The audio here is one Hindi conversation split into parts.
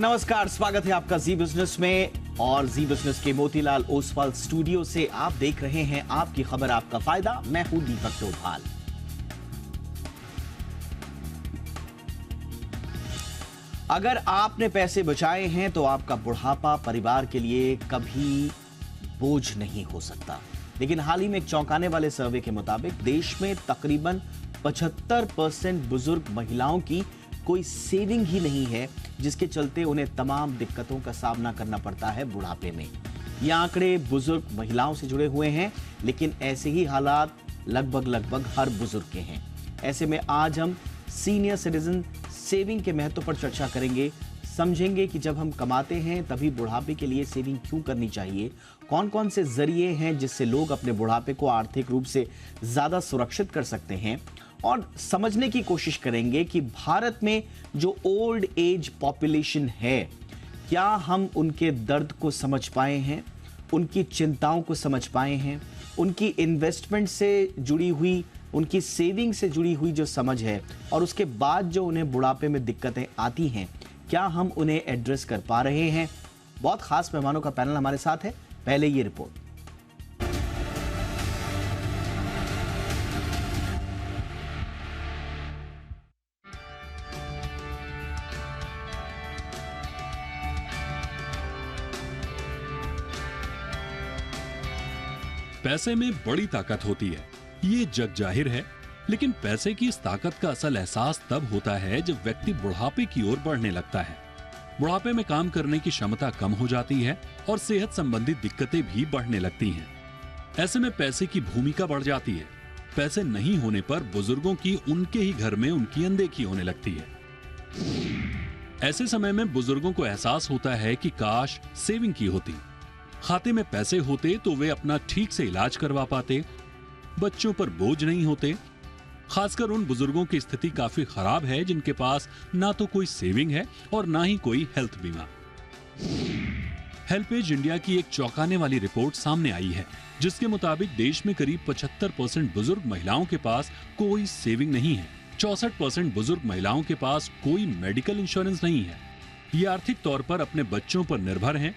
नमस्कार, स्वागत है आपका जी बिजनेस में। और जी बिजनेस के मोतीलाल ओसवाल स्टूडियो से आप देख रहे हैं आपकी खबर आपका फायदा। मैं हूं दीपक डोभाल। अगर आपने पैसे बचाए हैं तो आपका बुढ़ापा परिवार के लिए कभी बोझ नहीं हो सकता। लेकिन हाल ही में एक चौंकाने वाले सर्वे के मुताबिक देश में तकरीबन 75% बुजुर्ग महिलाओं की कोई सेविंग ही नहीं है, जिसके चलते उन्हें तमाम दिक्कतों का सामना करना पड़ता है बुढ़ापे में। ये आंकड़े बुजुर्ग महिलाओं से जुड़े हुए हैं, लेकिन ऐसे ही हालात लगभग हर बुजुर्ग के हैं। ऐसे में आज हम सीनियर सिटीजन सेविंग के महत्व पर चर्चा करेंगे, समझेंगे कि जब हम कमाते हैं तभी बुढ़ापे के लिए सेविंग क्यों करनी चाहिए, कौन कौन से जरिए हैं जिससे लोग अपने बुढ़ापे को आर्थिक रूप से ज्यादा सुरक्षित कर सकते हैं, और समझने की कोशिश करेंगे कि भारत में जो ओल्ड एज पॉपुलेशन है, क्या हम उनके दर्द को समझ पाए हैं, उनकी चिंताओं को समझ पाए हैं, उनकी इन्वेस्टमेंट से जुड़ी हुई, उनकी सेविंग से जुड़ी हुई जो समझ है, और उसके बाद जो उन्हें बुढ़ापे में दिक्कतें आती हैं, क्या हम उन्हें एड्रेस कर पा रहे हैं। बहुत खास मेहमानों का पैनल हमारे साथ है। पहले ये रिपोर्ट। पैसे में बड़ी ताकत होती है, ये जग जाहिर है। लेकिन पैसे की इस ताकत का असल एहसास तब होता है जब व्यक्ति बुढ़ापे की ओर बढ़ने लगता है। बुढ़ापे में काम करने की क्षमता कम हो जाती है और सेहत संबंधी दिक्कतें भी बढ़ने लगती हैं। ऐसे में पैसे की भूमिका बढ़ जाती है। पैसे नहीं होने पर बुजुर्गों की उनके ही घर में उनकी अनदेखी होने लगती है। ऐसे समय में बुजुर्गों को एहसास होता है कि काश सेविंग की होती, खाते में पैसे होते तो वे अपना ठीक से इलाज करवा पाते, बच्चों पर बोझ नहीं होते। खासकर उन बुजुर्गों की स्थिति काफी खराब है जिनके पास ना तो कोई सेविंग है और ना ही कोई हेल्थ बीमा। हेल्पेज इंडिया की एक चौंकाने वाली रिपोर्ट सामने आई है, जिसके मुताबिक देश में करीब 75% बुजुर्ग महिलाओं के पास कोई सेविंग नहीं है। 64% बुजुर्ग महिलाओं के पास कोई मेडिकल इंश्योरेंस नहीं है। ये आर्थिक तौर पर अपने बच्चों पर निर्भर हैं।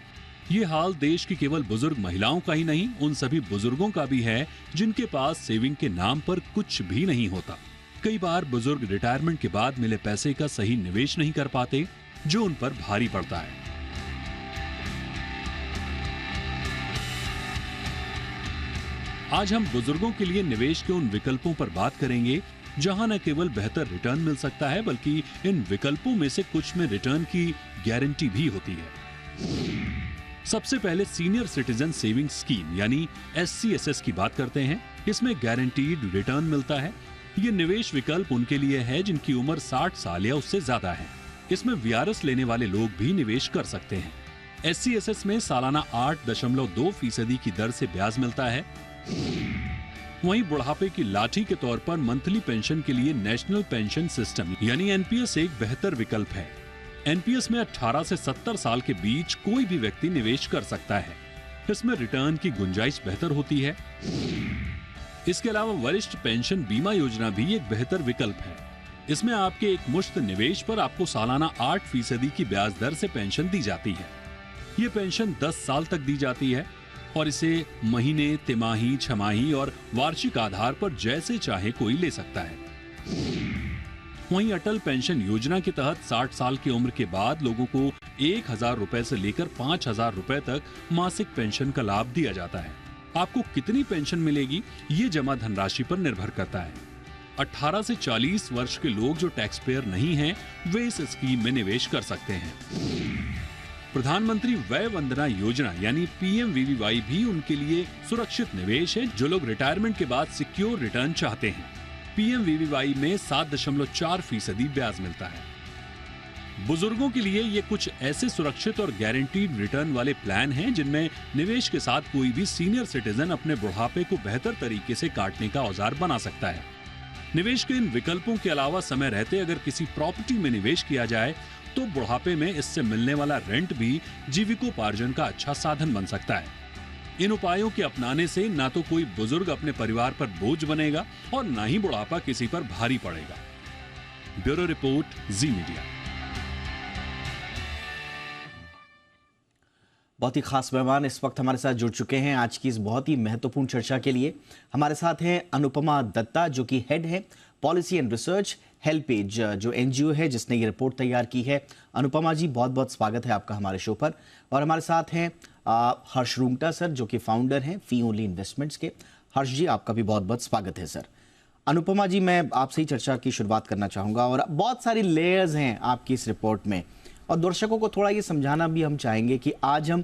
ये हाल देश की केवल बुजुर्ग महिलाओं का ही नहीं, उन सभी बुजुर्गों का भी है जिनके पास सेविंग के नाम पर कुछ भी नहीं होता। कई बार बुजुर्ग रिटायरमेंट के बाद मिले पैसे का सही निवेश नहीं कर पाते, जो उन पर भारी पड़ता है। आज हम बुजुर्गों के लिए निवेश के उन विकल्पों पर बात करेंगे जहां न केवल बेहतर रिटर्न मिल सकता है, बल्कि इन विकल्पों में से कुछ में रिटर्न की गारंटी भी होती है। सबसे पहले सीनियर सिटीजन सेविंग स्कीम यानी SCSS की बात करते हैं। इसमें गारंटीड रिटर्न मिलता है। ये निवेश विकल्प उनके लिए है जिनकी उम्र 60 साल या उससे ज्यादा है। इसमें VRS लेने वाले लोग भी निवेश कर सकते हैं। SCSS में सालाना 8.2% की दर से ब्याज मिलता है। वहीं बुढ़ापे की लाठी के तौर पर मंथली पेंशन के लिए नेशनल पेंशन सिस्टम यानी NPS एक बेहतर विकल्प है। NPS में 18 से 70 साल के बीच कोई भी व्यक्ति निवेश कर सकता है। इसमें रिटर्न की गुंजाइश बेहतर होती है। इसके अलावा वरिष्ठ पेंशन बीमा योजना भी एक बेहतर विकल्प है। इसमें आपके एक मुश्त निवेश पर आपको सालाना 8% की ब्याज दर से पेंशन दी जाती है। ये पेंशन 10 साल तक दी जाती है और इसे महीने, तिमाही, छमाही और वार्षिक आधार पर जैसे चाहे कोई ले सकता है। वहीं अटल पेंशन योजना के तहत 60 साल की उम्र के बाद लोगों को 1000 रुपए से लेकर 5000 रुपए तक मासिक पेंशन का लाभ दिया जाता है। आपको कितनी पेंशन मिलेगी ये जमा धनराशि पर निर्भर करता है। 18 से 40 वर्ष के लोग जो टैक्स पेयर नहीं हैं, वे इस स्कीम में निवेश कर सकते हैं। प्रधानमंत्री वय वंदना योजना यानी PMVVY भी उनके लिए सुरक्षित निवेश है जो लोग रिटायरमेंट के बाद सिक्योर रिटर्न चाहते हैं। PMVVY में 7.4% ब्याज मिलता है। बुजुर्गों के लिए ये कुछ ऐसे सुरक्षित और गारंटीड रिटर्न वाले प्लान हैं जिनमें निवेश के साथ कोई भी सीनियर सिटीजन अपने बुढ़ापे को बेहतर तरीके से काटने का औजार बना सकता है। निवेश के इन विकल्पों के अलावा समय रहते अगर किसी प्रॉपर्टी में निवेश किया जाए तो बुढ़ापे में इससे मिलने वाला रेंट भी जीविकोपार्जन का अच्छा साधन बन सकता है। इन उपायों के अपनाने से ना तो कोई बुजुर्ग अपने परिवार पर बोझ बनेगा और ना ही बुढ़ापा किसी पर भारी पड़ेगा। ब्यूरो रिपोर्ट, जी मीडिया। बहुत ही खास मेहमान इस वक्त हमारे साथ जुड़ चुके हैं आज की इस बहुत ही महत्वपूर्ण चर्चा के लिए। हमारे साथ हैं अनुपमा दत्ता, जो कि हेड है पॉलिसी एंड रिसर्च हेल्पेज, जो एनजीओ है जिसने ये रिपोर्ट तैयार की है। अनुपमा जी, बहुत बहुत स्वागत है आपका हमारे शो पर। और हमारे साथ हैं हर्ष रूंगटा सर, जो कि फाउंडर हैं फी ओनली इन्वेस्टमेंट्स के। हर्ष जी, आपका भी बहुत बहुत स्वागत है सर। अनुपमा जी, मैं आपसे ही चर्चा की शुरुआत करना चाहूँगा, और बहुत सारी लेयर्स हैं आपकी इस रिपोर्ट में, और दर्शकों को थोड़ा ये समझाना भी हम चाहेंगे कि आज हम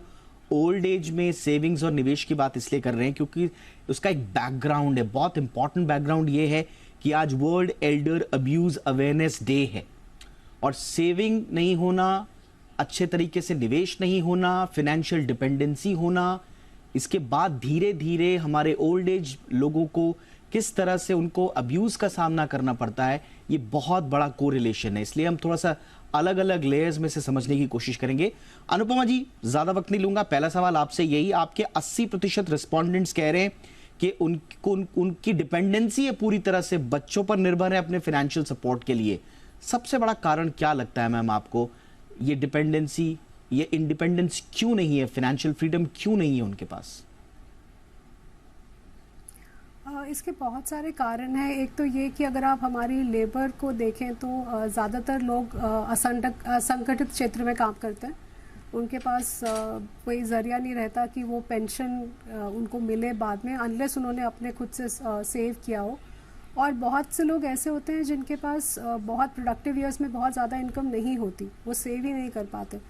ओल्ड एज में सेविंग्स और निवेश की बात इसलिए कर रहे हैं क्योंकि उसका एक बैकग्राउंड है, बहुत इंपॉर्टेंट बैकग्राउंड ये है कि आज world Elder abuse awareness day है, और सेविंग नहीं होना, अच्छे तरीके से निवेश नहीं होना, फिनेंशियल डिपेंडेंसी होना, इसके बाद धीरे धीरे हमारे ओल्ड एज लोगों को किस तरह से उनको अब्यूज का सामना करना पड़ता है, ये बहुत बड़ा कोरिलेशन है। इसलिए हम थोड़ा सा अलग अलग लेयर्स में से समझने की कोशिश करेंगे। अनुपमा जी, ज्यादा वक्त नहीं लूंगा, पहला सवाल आपसे यही, आपके 80% रिस्पोंडेंट्स कह रहे हैं कि उनकी डिपेंडेंसी है पूरी तरह से, बच्चों पर निर्भर है अपने फाइनेंशियल सपोर्ट के लिए। सबसे बड़ा कारण क्या लगता है मैम आपको, ये डिपेंडेंसी, ये इंडिपेंडेंस क्यों नहीं है, फाइनेंशियल फ्रीडम क्यों नहीं है उनके पास? इसके बहुत सारे कारण हैं। एक तो ये कि अगर आप हमारी लेबर को देखें तो ज़्यादातर लोग असंगठित क्षेत्र में काम करते हैं। उनके पास कोई ज़रिया नहीं रहता कि वो पेंशन उनको मिले बाद में, अनलेस उन्होंने अपने खुद से सेव किया हो। और बहुत से लोग ऐसे होते हैं जिनके पास बहुत प्रोडक्टिव ईयर्स में बहुत ज़्यादा इनकम नहीं होती, वो सेव ही नहीं कर पाते।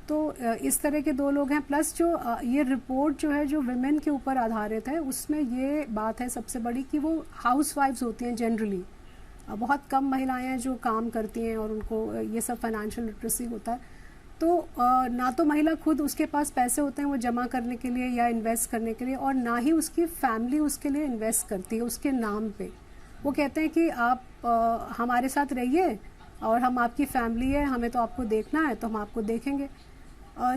तो इस तरह के दो लोग हैं। प्लस जो ये रिपोर्ट जो है, जो विमेन के ऊपर आधारित है, उसमें ये बात है सबसे बड़ी कि वो हाउसवाइफ्स होती हैं जनरली। बहुत कम महिलाएं हैं जो काम करती हैं और उनको ये सब फाइनेंशियल लिटरेसी होता है। तो ना तो महिला खुद उसके पास पैसे होते हैं वो जमा करने के लिए या इन्वेस्ट करने के लिए, और ना ही उसकी फैमिली उसके लिए इन्वेस्ट करती है उसके नाम पे। वो कहते हैं कि आप हमारे साथ रहिए और हम आपकी फैमिली है, हमें तो आपको देखना है तो हम आपको देखेंगे।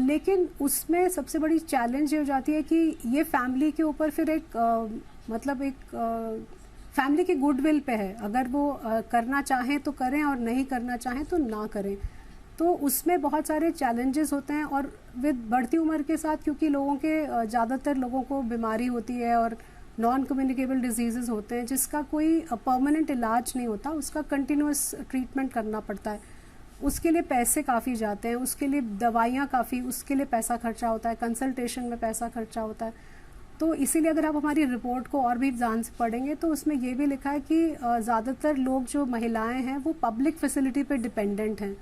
लेकिन उसमें सबसे बड़ी चैलेंज ये हो जाती है कि ये फैमिली के ऊपर फिर एक मतलब एक फैमिली की गुडविल पे है। अगर वो करना चाहें तो करें और नहीं करना चाहें तो ना करें। तो उसमें बहुत सारे चैलेंजेस होते हैं। और विद बढ़ती उम्र के साथ, क्योंकि लोगों के ज़्यादातर लोगों को बीमारी होती है और नॉन कम्युनिकेबल डिजीज़ेस होते हैं जिसका कोई परमानेंट इलाज नहीं होता, उसका कंटिन्यूस ट्रीटमेंट करना पड़ता है। उसके लिए पैसे काफ़ी जाते हैं, उसके लिए दवाइयाँ काफ़ी, उसके लिए पैसा खर्चा होता है, कंसल्टेशन में पैसा खर्चा होता है। तो इसीलिए अगर आप हमारी रिपोर्ट को और भी ध्यान से पढ़ेंगे तो उसमें ये भी लिखा है कि ज़्यादातर लोग जो महिलाएं हैं वो पब्लिक फैसिलिटी पे डिपेंडेंट हैं।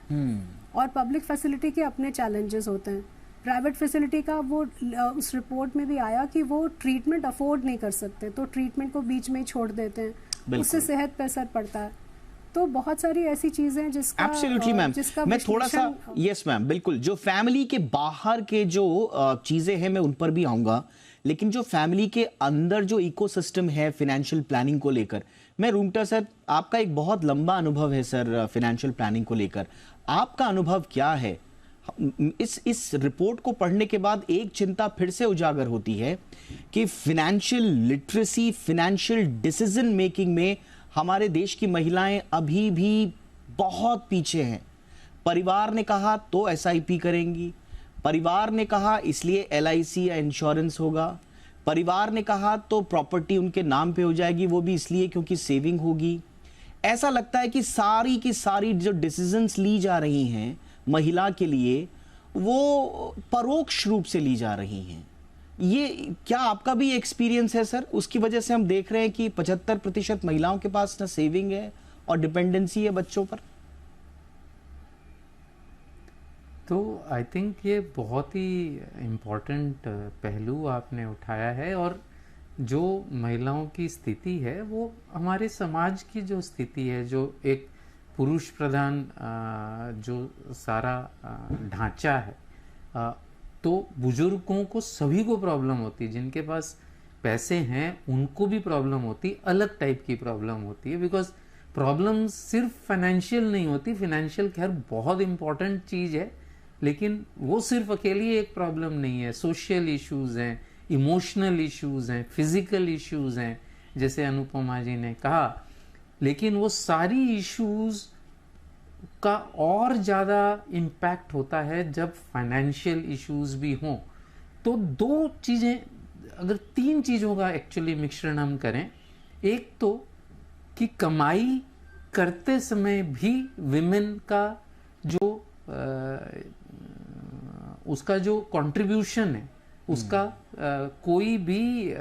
और पब्लिक फैसिलिटी के अपने चैलेंजेस होते हैं। प्राइवेट फैसिलिटी का वो उस रिपोर्ट में भी आया कि वो ट्रीटमेंट अफोर्ड नहीं कर सकते, तो ट्रीटमेंट को बीच में ही छोड़ देते हैं, उससे सेहत पे असर पड़ता है। तो बहुत सारी ऐसी चीजें हैं जिसका एब्सोल्युटली मैम, मैं थोड़ा सा, यस मैम, बिल्कुल, जो फैमिली के बाहर के जो चीजें हैं मैं उन पर भी आऊंगा, लेकिन जो फैमिली के अंदर जो इकोसिस्टम है फाइनेंशियल प्लानिंग को लेकर, मैं रूंगटा सर, आपका एक बहुत लंबा अनुभव है सर फाइनेंशियल प्लानिंग को लेकर, आपका अनुभव क्या है? इस रिपोर्ट को पढ़ने के बाद एक चिंता फिर से उजागर होती है कि financial literacy, financial decision making में हमारे देश की महिलाएं अभी भी बहुत पीछे हैं। परिवार ने कहा तो एसआईपी करेंगी, परिवार ने कहा इसलिए एलआईसी या इंश्योरेंस होगा, परिवार ने कहा तो प्रॉपर्टी उनके नाम पे हो जाएगी, वो भी इसलिए क्योंकि सेविंग होगी। ऐसा लगता है कि सारी की सारी जो डिसीजंस ली जा रही हैं महिला के लिए, वो परोक्ष रूप से ली जा रही हैं। ये क्या आपका भी एक्सपीरियंस है सर? उसकी वजह से हम देख रहे हैं कि 75% महिलाओं के पास ना सेविंग है और डिपेंडेंसी है बच्चों पर। तो आई थिंक ये बहुत ही इम्पोर्टेंट पहलू आपने उठाया है। और जो महिलाओं की स्थिति है वो हमारे समाज की जो स्थिति है, जो एक पुरुष प्रधान जो सारा ढांचा है, तो बुजुर्गों को सभी को प्रॉब्लम होती है। जिनके पास पैसे हैं उनको भी प्रॉब्लम होती, अलग टाइप की प्रॉब्लम होती है। बिकॉज प्रॉब्लम सिर्फ फाइनेंशियल नहीं होती, फाइनेंशियल खैर बहुत इंपॉर्टेंट चीज़ है, लेकिन वो सिर्फ अकेली एक प्रॉब्लम नहीं है। सोशल इश्यूज हैं, इमोशनल इश्यूज हैं, फिजिकल इश्यूज हैं, जैसे अनुपमा जी ने कहा। लेकिन वो सारी इश्यूज का और ज़्यादा इम्पैक्ट होता है जब फाइनेंशियल इश्यूज भी हों। तो दो चीजें, अगर तीन चीजों का एक्चुअली मिश्रण हम करें, एक तो कि कमाई करते समय भी विमेन का जो उसका जो कंट्रीब्यूशन है, उसका कोई भी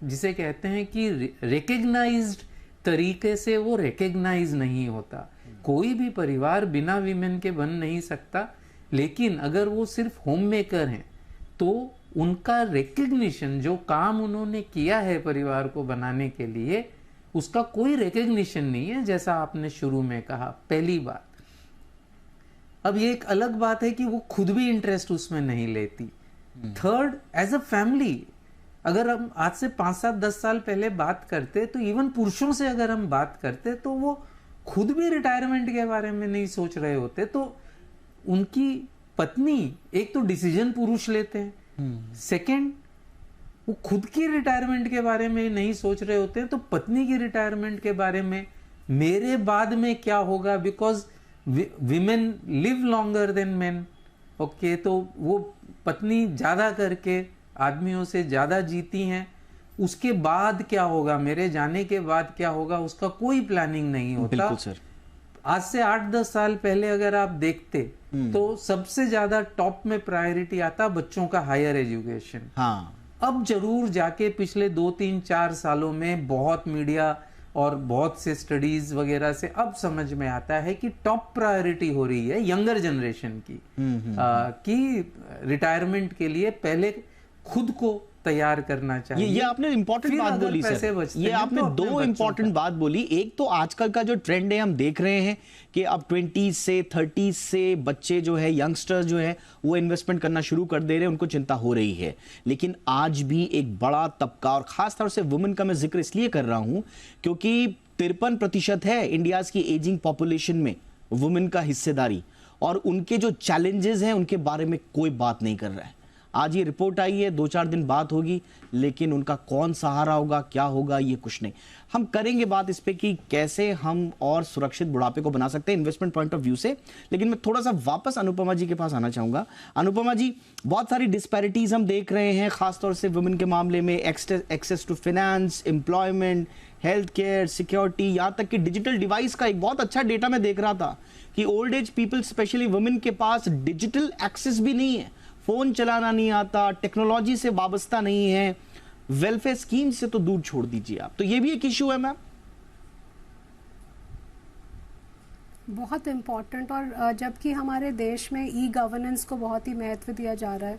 जिसे कहते हैं कि रिकग्नाइज्ड तरीके से वो रिकग्नाइज नहीं होता। कोई भी परिवार बिना विमेन के बन नहीं सकता, लेकिन अगर वो सिर्फ होम मेकर हैं तो उनका रिकग्निशन, जो काम उन्होंने किया है परिवार को बनाने के लिए, उसका कोई रिकग्निशन नहीं है, जैसा आपने शुरू में कहा। पहली बात। अब ये एक अलग बात है कि वो खुद भी इंटरेस्ट उसमें नहीं लेती। थर्ड, एज अ फैमिली, अगर हम आज से 5, 7, 10 साल पहले बात करते, तो इवन पुरुषों से अगर हम बात करते तो वो खुद भी रिटायरमेंट के बारे में नहीं सोच रहे होते। तो उनकी पत्नी, एक तो डिसीजन पुरुष लेते हैं, सेकंड वो खुद की रिटायरमेंट के बारे में नहीं सोच रहे होते हैं, तो पत्नी की रिटायरमेंट के बारे में, मेरे बाद में क्या होगा, because women live longer than main. Okay, तो वो पत्नी ज्यादा करके आदमियों से ज्यादा जीती हैं, उसके बाद क्या होगा, मेरे जाने के बाद क्या होगा, उसका कोई प्लानिंग नहीं होता। बिल्कुल सर। आज से 8-10 साल पहले अगर आप देखते तो सबसे ज्यादा टॉप में प्रायोरिटी आता बच्चों का हायर एजुकेशन। हाँ। अब जरूर जाके पिछले 2-3-4 सालों में बहुत मीडिया और बहुत से स्टडीज वगैरह से अब समझ में आता है कि टॉप प्रायोरिटी हो रही है यंगर जनरेशन की, कि रिटायरमेंट के लिए पहले खुद को तैयार करना चाहिए। ये आपने इंपॉर्टेंट बात बोली सर। ये आपने दो इंपॉर्टेंट बात बोली। एक तो आजकल का जो ट्रेंड है, हम देख रहे हैं कि अब 20s से 30s से बच्चे जो है, यंगस्टर्स जो है, वो इन्वेस्टमेंट करना शुरू कर दे रहे हैं, उनको चिंता हो रही है। लेकिन आज भी एक बड़ा तबका, और खासतौर से वुमेन का मैं जिक्र इसलिए कर रहा हूं क्योंकि 53% है इंडिया की एजिंग पॉपुलेशन में वुमेन का हिस्सेदारी, और उनके जो चैलेंजेस हैं उनके बारे में कोई बात नहीं कर रहा है। आज ये रिपोर्ट आई है, 2-4 दिन बात होगी, लेकिन उनका कौन सहारा होगा, क्या होगा, ये कुछ नहीं। हम करेंगे बात इस पे कि कैसे हम और सुरक्षित बुढ़ापे को बना सकते हैं इन्वेस्टमेंट पॉइंट ऑफ व्यू से। लेकिन मैं थोड़ा सा वापस अनुपमा जी के पास आना चाहूंगा। अनुपमा जी, बहुत सारी डिस्पैरिटीज हम देख रहे हैं, खासतौर से वुमेन के मामले में, access to finance, employment, health care, security, यहाँ तक कि डिजिटल डिवाइस का एक बहुत अच्छा डेटा मैं देख रहा था कि old age people, specially women के पास डिजिटल एक्सेस भी नहीं है, फोन चलाना नहीं आता, टेक्नोलॉजी से वाबस्ता नहीं है, वेलफेयर स्कीम से तो दूर छोड़ दीजिए आप। तो ये भी एक इश्यू है मैम। बहुत इम्पॉर्टेंट। और जबकि हमारे देश में ई गवर्नेंस को बहुत ही महत्व दिया जा रहा है,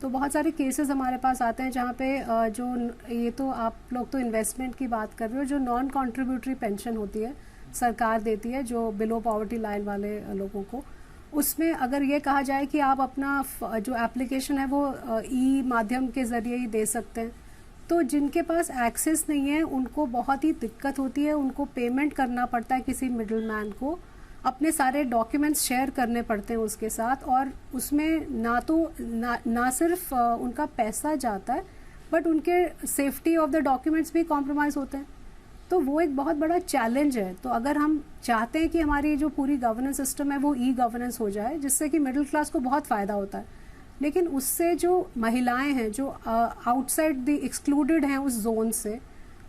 तो बहुत सारे केसेस हमारे पास आते हैं जहाँ पे जो, ये तो आप लोग तो इन्वेस्टमेंट की बात कर रहे हो, जो नॉन कॉन्ट्रीब्यूटरी पेंशन होती है सरकार देती है जो बिलो पॉवर्टी लाइन वाले लोगों को, उसमें अगर ये कहा जाए कि आप अपना जो एप्लीकेशन है वो ई माध्यम के ज़रिए ही दे सकते हैं, तो जिनके पास एक्सेस नहीं है उनको बहुत ही दिक्कत होती है। उनको पेमेंट करना पड़ता है किसी मिडिल मैन को, अपने सारे डॉक्यूमेंट्स शेयर करने पड़ते हैं उसके साथ, और उसमें ना सिर्फ उनका पैसा जाता है, बट उनके सेफ्टी ऑफ द डॉक्यूमेंट्स भी कॉम्प्रोमाइज़ होते हैं। तो वो एक बहुत बड़ा चैलेंज है। तो अगर हम चाहते हैं कि हमारी जो पूरी गवर्नेंस सिस्टम है वो ई गवर्नेंस हो जाए, जिससे कि मिडिल क्लास को बहुत फ़ायदा होता है, लेकिन उससे जो महिलाएं हैं जो आउटसाइड द एक्सक्लूडेड हैं उस जोन से,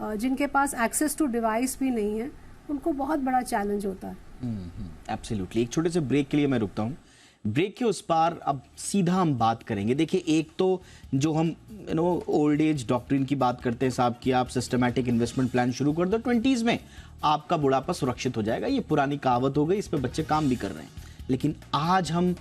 जिनके पास एक्सेस टू डिवाइस भी नहीं है, उनको बहुत बड़ा चैलेंज होता है। एब्सोल्युटली। एक छोटे से ब्रेक के लिए मैं रुकता हूँ। ब्रेक के उस पार अब सीधा हम बात करेंगे। देखिए, एक तो जो हम ओल्ड एज डॉक्ट्रिन की बात करते हैं साहब कि आप सिस्टमैटिक इन्वेस्टमेंट प्लान शुरू कर दो 20s में, आपका बुढ़ापा सुरक्षित हो जाएगा, ये पुरानी कहावत हो गई, इस पे बच्चे काम भी कर रहे हैं। लेकिन आज हम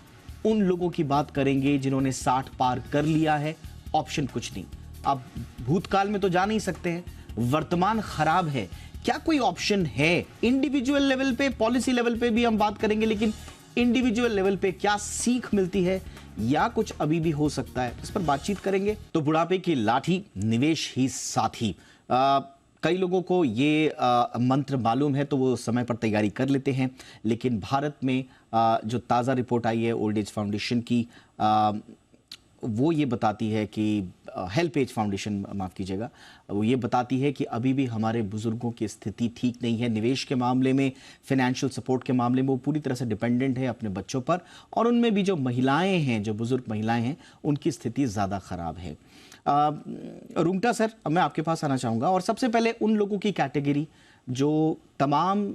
उन लोगों की बात करेंगे जिन्होंने 60 पार कर लिया है, ऑप्शन कुछ नहीं। अब भूतकाल में तो जा नहीं सकते हैं, वर्तमान खराब है, क्या कोई ऑप्शन है? इंडिविजुअल लेवल पे, पॉलिसी लेवल पे भी हम बात करेंगे, लेकिन इंडिविजुअल लेवल पे क्या सीख मिलती है या कुछ अभी भी हो सकता है, इस पर बातचीत करेंगे। तो बुढ़ापे की लाठी, निवेश ही साथी। कई लोगों को ये मंत्र मालूम है तो वो समय पर तैयारी कर लेते हैं, लेकिन भारत में जो ताज़ा रिपोर्ट आई है ओल्ड एज फाउंडेशन की, वो ये बताती है कि हेल्प एज फाउंडेशन, माफ़ कीजिएगा, वो ये बताती है कि अभी भी हमारे बुज़ुर्गों की स्थिति ठीक नहीं है। निवेश के मामले में, फाइनेंशियल सपोर्ट के मामले में वो पूरी तरह से डिपेंडेंट है अपने बच्चों पर, और उनमें भी जो महिलाएं हैं, जो बुज़ुर्ग महिलाएं हैं, उनकी स्थिति ज़्यादा ख़राब है। रुंगटा सर, अब मैं आपके पास आना चाहूँगा, और सबसे पहले उन लोगों की कैटेगरी जो तमाम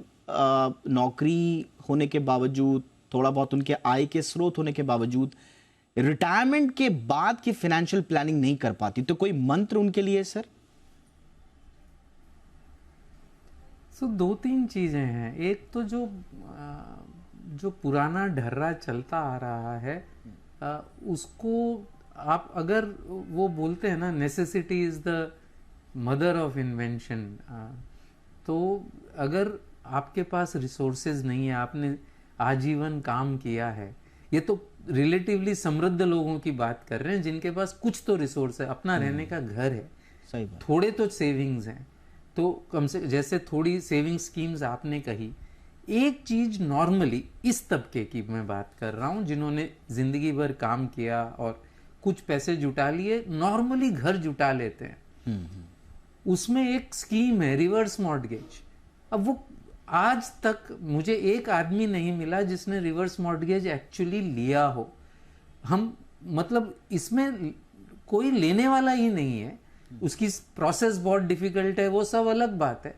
नौकरी होने के बावजूद, थोड़ा बहुत उनके आय के स्रोत होने के बावजूद रिटायरमेंट के बाद की फाइनेंशियल प्लानिंग नहीं कर पाती, तो कोई मंत्र उनके लिए सर? दो तीन चीजें हैं। एक तो जो पुराना ढर्रा चलता आ रहा है, उसको आप, अगर वो बोलते हैं ना, necessity is the mother of invention, तो अगर आपके पास रिसोर्सेज नहीं है, आपने आजीवन काम किया है, ये तो रिलेटिवली समृद्ध लोगों की बात कर रहे हैं जिनके पास कुछ तो रिसोर्स है, अपना रहने का घर है, सही बात, थोड़े तो सेविंग्स हैं, तो कम से, जैसे थोड़ी सेविंग स्कीम्स आपने कही, एक चीज नॉर्मली इस तबके की मैं बात कर रहा हूं जिन्होंने जिंदगी भर काम किया और कुछ पैसे जुटा लिए, नॉर्मली घर जुटा लेते हैं, उसमें एक स्कीम है रिवर्स मॉर्टगेज। अब वो आज तक मुझे एक आदमी नहीं मिला जिसने रिवर्स मॉर्टगेज एक्चुअली लिया हो। हम, मतलब इसमें कोई लेने वाला ही नहीं है, उसकी प्रोसेस बहुत डिफिकल्ट है, वो सब अलग बात है,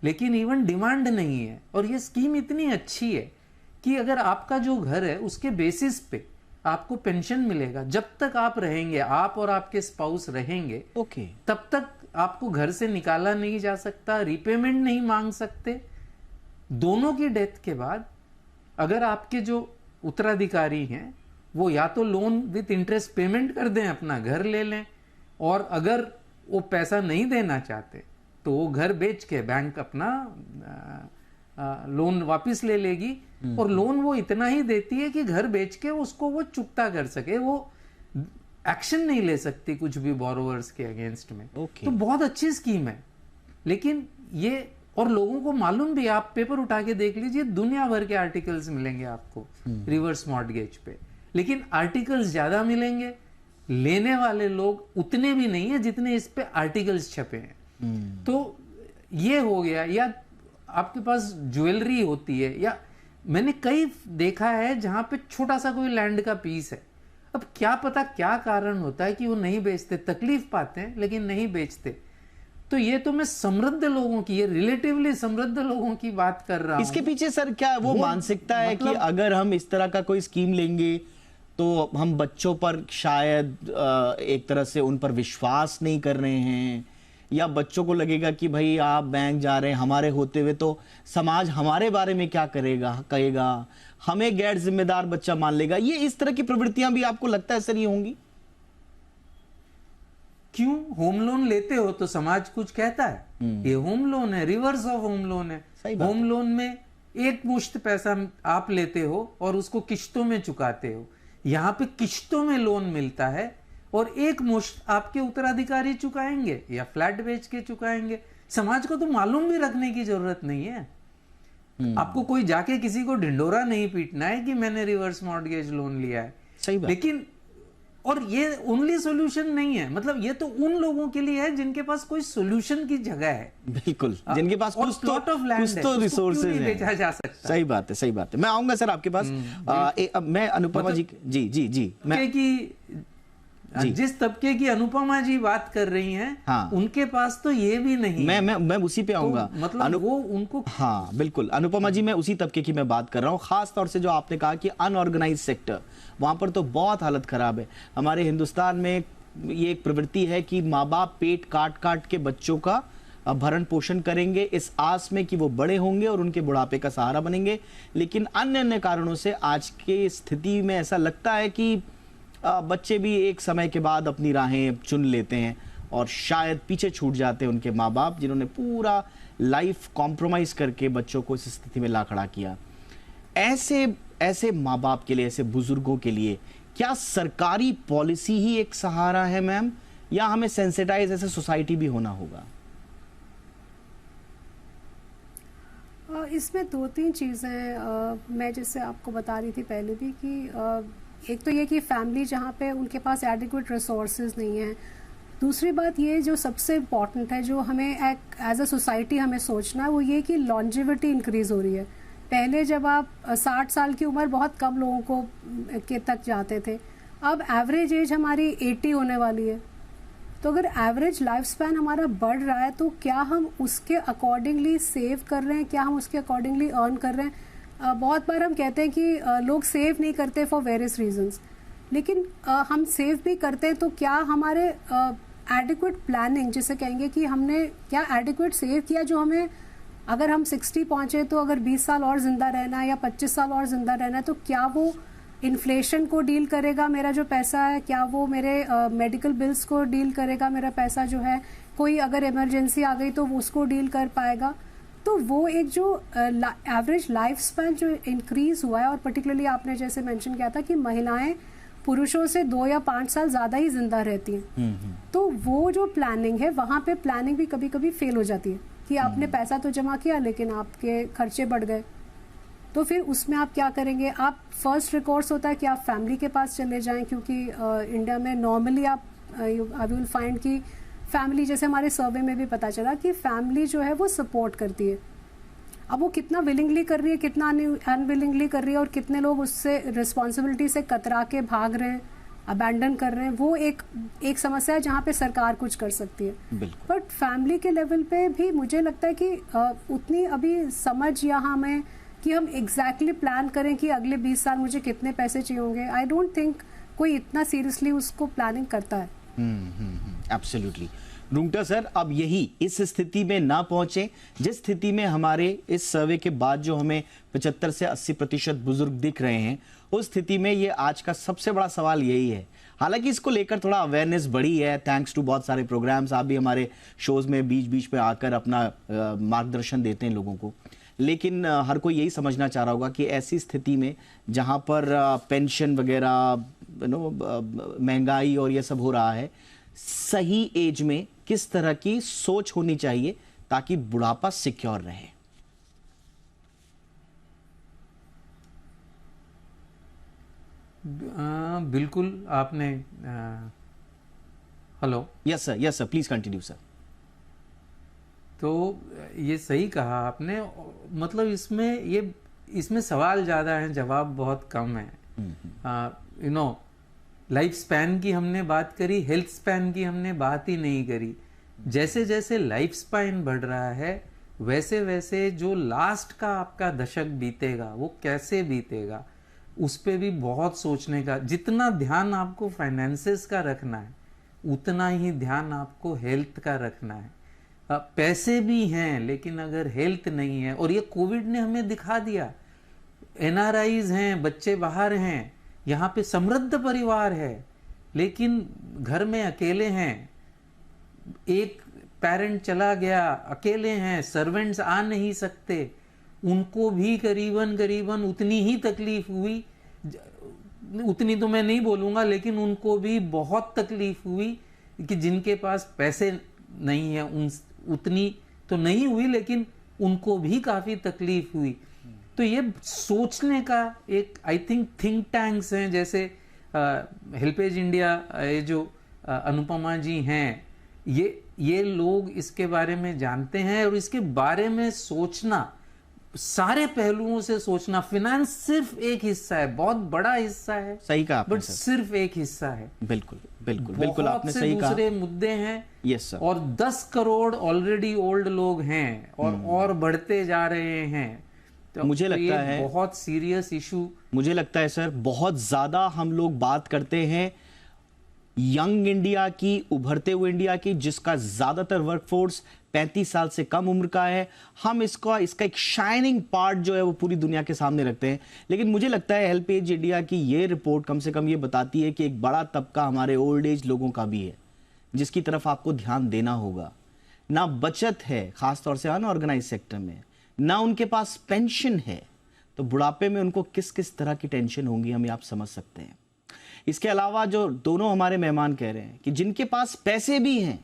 लेकिन इवन डिमांड नहीं है। और ये स्कीम इतनी अच्छी है कि अगर आपका जो घर है उसके बेसिस पे आपको पेंशन मिलेगा, जब तक आप रहेंगे, आप और आपके स्पाउस रहेंगे, ओके, तब तक आपको घर से निकाला नहीं जा सकता, रीपेमेंट नहीं मांग सकते। दोनों की डेथ के बाद अगर आपके जो उत्तराधिकारी हैं वो या तो लोन विथ इंटरेस्ट पेमेंट कर दें, अपना घर ले लें, और अगर वो पैसा नहीं देना चाहते तो वो घर बेच के बैंक अपना लोन वापस ले लेगी, और लोन वो इतना ही देती है कि घर बेच के उसको वो चुकता कर सके, वो एक्शन नहीं ले सकती कुछ भी बोरोवर्स के अगेंस्ट में। तो बहुत अच्छी स्कीम है, लेकिन ये, और लोगों को मालूम भी, आप पेपर उठा के देख लीजिए, दुनिया भर के आर्टिकल्स मिलेंगे आपको रिवर्स मॉर्टगेज पे, लेकिन आर्टिकल्स ज्यादा मिलेंगे, लेने वाले लोग उतने भी नहीं है जितने इस पे आर्टिकल्स छपे हैं। तो ये हो गया। या आपके पास ज्वेलरी होती है, या मैंने कई देखा है जहां पे छोटा सा कोई लैंड का पीस है, अब क्या पता क्या कारण होता है कि वो नहीं बेचते, तकलीफ पाते हैं लेकिन नहीं बेचते। तो ये तो मैं समृद्ध लोगों की, ये रिलेटिवली समृद्ध लोगों की बात कर रहा हूं। इसके पीछे सर क्या वो मानसिकता है कि अगर हम इस तरह का कोई स्कीम लेंगे तो हम बच्चों पर शायद एक तरह से उन पर विश्वास नहीं कर रहे हैं, या बच्चों को लगेगा कि भाई आप बैंक जा रहे हैं, हमारे होते हुए तो समाज हमारे बारे में क्या कहेगा, हमें गैर जिम्मेदार बच्चा मान लेगा। ये इस तरह की प्रवृत्तियां भी आपको लगता है सर ये होंगी? क्यों? होम लोन लेते हो तो समाज कुछ कहता है, ये होम लोन है, रिवर्स ऑफ होम लोन है। होम लोन में एक मुश्त पैसा आप लेते हो और उसको किश्तों में चुकाते हो, यहाँ पे किश्तों में लोन मिलता है और एक मुश्त आपके उत्तराधिकारी चुकाएंगे या फ्लैट बेच के चुकाएंगे। समाज को तो मालूम भी रखने की जरूरत नहीं है। आपको कोई जाके किसी को ढिंडोरा नहीं पीटना है कि मैंने रिवर्स मॉर्टगेज लोन लिया है। सही बात। लेकिन और ये ओनली सॉल्यूशन नहीं है, मतलब ये तो उन लोगों के लिए है जिनके पास कोई सॉल्यूशन की जगह है। बिल्कुल, जिनके पास कुछ तो रिसोर्सेज बेचा जा सकता। सही बात है, सही बात है। मैं आऊंगा सर आपके पास। मैं अनुपमा जी मैं जिस तबके की अनुपमा जी बात कर रही हैं, हाँ, उनके पास तो ये भी नहीं। मैं उसी पे आऊंगा। तो मतलब वो उनको, हाँ बिल्कुल अनुपमा जी, मैं उसी तबके की मैं बात कर रहा हूँ। खास तौर से जो आपने कहा कि अनऑर्गेनाइज सेक्टर, वहां पर तो बहुत हालत खराब है। हमारे हिंदुस्तान में ये एक प्रवृत्ति है कि माँ बाप पेट काट काट के बच्चों का भरण पोषण करेंगे इस आस में कि वो बड़े होंगे और उनके बुढ़ापे का सहारा बनेंगे, लेकिन अन्य अन्य कारणों से आज के स्थिति में ऐसा लगता है कि बच्चे भी एक समय के बाद अपनी राहें चुन लेते हैं और शायद पीछे छूट जाते हैं उनके माँ बाप, जिन्होंने पूरा लाइफ कॉम्प्रोमाइज करके बच्चों को इस स्थिति में ला खड़ा किया। ऐसे माँ बाप के लिए, ऐसे बुजुर्गों के लिए क्या सरकारी पॉलिसी ही एक सहारा है मैम, या हमें सेंसिटाइज ऐसे सोसाइटी भी होना होगा? इसमें दो तीन चीज़ें मैं जैसे आपको बता रही थी पहले भी कि एक तो ये कि फैमिली जहाँ पे उनके पास एडिक्वेट रिसोर्सेज नहीं है। दूसरी बात ये जो सबसे इम्पॉर्टेंट है, जो हमें एक एज अ सोसाइटी हमें सोचना है, वो ये कि लॉन्जिविटी इंक्रीज हो रही है। पहले जब आप 60 साल की उम्र बहुत कम लोगों को के तक जाते थे, अब एवरेज एज हमारी 80 होने वाली है। तो अगर एवरेज लाइफ स्पैन हमारा बढ़ रहा है तो क्या हम उसके अकॉर्डिंगली सेव कर रहे हैं, क्या हम उसके अकॉर्डिंगली अर्न कर रहे हैं? बहुत बार हम कहते हैं कि लोग सेव नहीं करते फॉर वेरियस रीजंस, लेकिन हम सेव भी करते हैं तो क्या हमारे एडिक्वेट प्लानिंग, जिसे कहेंगे कि हमने क्या एडिक्वेट सेव किया, जो हमें अगर हम 60 पहुंचे तो अगर 20 साल और ज़िंदा रहना है या 25 साल और ज़िंदा रहना है, तो क्या वो इन्फ्लेशन को डील करेगा मेरा जो पैसा है? क्या वो मेरे मेडिकल बिल्स को डील करेगा मेरा पैसा जो है? कोई अगर इमरजेंसी आ गई तो वो उसको डील कर पाएगा? तो वो एक जो एवरेज लाइफ स्पैन जो इंक्रीज हुआ है, और पर्टिकुलरली आपने जैसे मेंशन किया था कि महिलाएं पुरुषों से 2 या 5 साल ज़्यादा ही जिंदा रहती हैं, तो वो जो प्लानिंग है वहाँ पे प्लानिंग भी कभी कभी फेल हो जाती है कि आपने पैसा तो जमा किया लेकिन आपके खर्चे बढ़ गए। तो फिर उसमें आप क्या करेंगे? आप फर्स्ट रिकॉर्स होता है कि आप फैमिली के पास चले जाएं, क्योंकि इंडिया में नॉर्मली आप आई विल फाइंड कि फैमिली, जैसे हमारे सर्वे में भी पता चला कि फैमिली जो है वो सपोर्ट करती है। अब वो कितना विलिंगली कर रही है, कितना अनविलिंगली कर रही है, और कितने लोग उससे रिस्पॉन्सिबिलिटी से कतरा के भाग रहे हैं, अबैंडन कर रहे हैं, वो एक समस्या है जहाँ पे सरकार कुछ कर सकती है। बट फैमिली के लेवल पे भी मुझे लगता है कि उतनी अभी समझ या हमें कि हम एग्जैक्टली प्लान करें कि अगले 20 साल मुझे कितने पैसे चाहिए होंगे, आई डोंट थिंक कोई इतना सीरियसली उसको प्लानिंग करता है। एब्सोल्युटली। रुंगटा सर, अब यही इस स्थिति में ना पहुंचे जिस स्थिति में हमारे इस सर्वे के बाद जो हमें 75 से 80% बुजुर्ग दिख रहे हैं, उस स्थिति में ये आज का सबसे बड़ा सवाल यही है। हालांकि इसको लेकर थोड़ा अवेयरनेस बढ़ी है थैंक्स टू बहुत सारे प्रोग्राम्स, आप भी हमारे शोज में बीच बीच पे आकर अपना मार्गदर्शन देते हैं लोगों को, लेकिन हर कोई यही समझना चाह रहा होगा कि ऐसी स्थिति में जहां पर पेंशन वगैरह महंगाई और ये सब हो रहा है, सही एज में किस तरह की सोच होनी चाहिए ताकि बुढ़ापा सिक्योर रहे? बिल्कुल आपने hello. Yes sir, please continue sir. तो ये सही कहा आपने, मतलब इसमें सवाल ज़्यादा है, जवाब बहुत कम है। लाइफ स्पैन की हमने बात करी, हेल्थ स्पैन की हमने बात ही नहीं करी। जैसे जैसे लाइफ स्पैन बढ़ रहा है वैसे वैसे जो लास्ट का आपका दशक बीतेगा वो कैसे बीतेगा उस पे भी बहुत सोचने का। जितना ध्यान आपको फाइनेंसेस का रखना है उतना ही ध्यान आपको हेल्थ का रखना है। पैसे भी हैं लेकिन अगर हेल्थ नहीं है, और ये कोविड ने हमें दिखा दिया, एनआरआईज हैं, बच्चे बाहर हैं, यहाँ पे समृद्ध परिवार है लेकिन घर में अकेले हैं, एक पेरेंट चला गया, अकेले हैं, सर्वेंट्स आ नहीं सकते, उनको भी करीबन उतनी ही तकलीफ हुई, उतनी तो मैं नहीं बोलूँगा लेकिन उनको भी बहुत तकलीफ हुई कि जिनके पास पैसे नहीं है, उतनी तो नहीं हुई लेकिन उनको भी काफ़ी तकलीफ हुई। तो ये सोचने का एक आई थिंक टैंक्स हैं, जैसे हेल्पेज इंडिया, ये जो अनुपमा जी हैं, ये लोग इसके बारे में जानते हैं और इसके बारे में सोचना, सारे पहलुओं से सोचना। फाइनेंस सिर्फ एक हिस्सा है, बहुत बड़ा हिस्सा है, सही कहा आपने, बट सिर्फ एक हिस्सा है। बिल्कुल आपने सही कहा। दूसरे मुद्दे हैं। Yes sir. और 10 करोड़ ऑलरेडी ओल्ड लोग हैं और बढ़ते जा रहे हैं। तो मुझे लगता है बहुत सीरियस इशू। मुझे लगता है सर, बहुत ज्यादा हम लोग बात करते हैं यंग इंडिया की, उभरते हुए इंडिया की, जिसका ज्यादातर वर्कफोर्स 35 साल से कम उम्र का है। हम इसका एक शाइनिंग पार्ट जो है वो पूरी दुनिया के सामने रखते हैं, लेकिन मुझे लगता है हेल्पेज इंडिया की ये रिपोर्ट कम से कम ये बताती है कि एक बड़ा तबका हमारे ओल्ड एज लोगों का भी है जिसकी तरफ आपको ध्यान देना होगा। ना बचत है, खासतौर से अनऑर्गेनाइज सेक्टर में, ना उनके पास पेंशन है, तो बुढ़ापे में उनको किस किस तरह की टेंशन होंगी हमें आप समझ सकते हैं। इसके अलावा जो दोनों हमारे मेहमान कह रहे हैं कि जिनके पास पैसे भी हैं,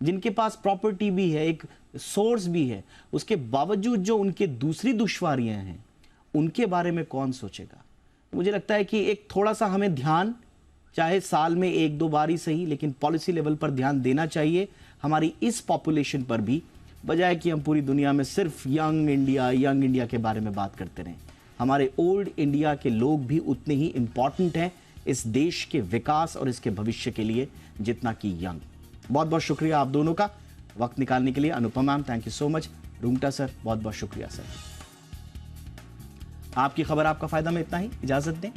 जिनके पास प्रॉपर्टी भी है, एक सोर्स भी है, उसके बावजूद जो उनके दूसरी दुश्वारियां हैं उनके बारे में कौन सोचेगा? मुझे लगता है कि एक थोड़ा सा हमें ध्यान, चाहे साल में 1-2 बार ही सही, लेकिन पॉलिसी लेवल पर ध्यान देना चाहिए हमारी इस पॉपुलेशन पर भी, बजाय कि हम पूरी दुनिया में सिर्फ यंग इंडिया के बारे में बात करते रहें। हमारे ओल्ड इंडिया के लोग भी उतने ही इंपॉर्टेंट हैं इस देश के विकास और इसके भविष्य के लिए जितना कि यंग। बहुत बहुत शुक्रिया आप दोनों का वक्त निकालने के लिए। Anupam ma'am, thank you so much. Rungta sir, बहुत बहुत शुक्रिया सर। आपकी खबर आपका फायदा में इतना ही, इजाजत दें।